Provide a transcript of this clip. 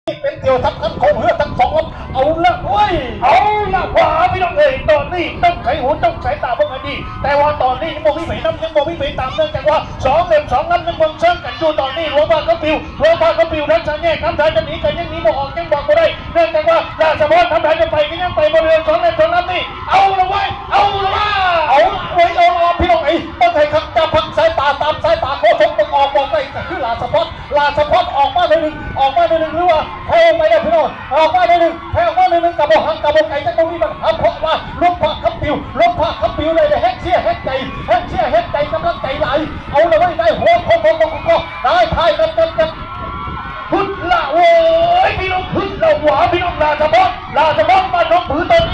เป็นเกี่ยวทับทั้งของเหือทั้งสองลำเอาละเว้ยเอาละขวาพี่น้องเอ๋ยตอนนี้ต้องไขหูต้องสายตาเบิ่งให้ดีแต่ว่าตอนนี้ยังบ่มีไผนำยังบ่มีไผตามเนื่องจากว่าสองเล่มสองลำยังเบิ่งเชิงกันอยู่ตอนนี้หลวงพ่อก็ปิวหลวงพ่อก็ปิวนั้นจะแยกน้ำทายจะหนีกันยังหนีบ่ออกยังบอกบ่ได้เนื่องจากว่าราชบุตรทำทายจะไปก็ยังไปบ่เรืองสองเล่มสองลำนี่เอาละเว้ยเอาละว่าเอาเว้ยเอาละพี่น้องเอ๋ยต้องให้ขับจับพักสายตาตามสายตาโคชกต้องออกบอกได้ก็คือราชบุตรออกมาได้หนึ่งออกมาได้หนึ่งหรือว่าแพ้ไปได้พี่น้องออกมาได้หนึ่งแพ้ออกมาได้หนึ่งกับบ่หังกับบ่ไก่จะต้องมีปัญหาเพราะว่าลบพระขับปิวเลยแฮกเชียร์แฮกใจกำลังใจไหลเอาละเว้ยได้หัวโคได้ทายกันฮึดละโว้ยพี่น้องฮึดละหวาพี่น้องราชบุตรบ้านน้องผือตอนนี้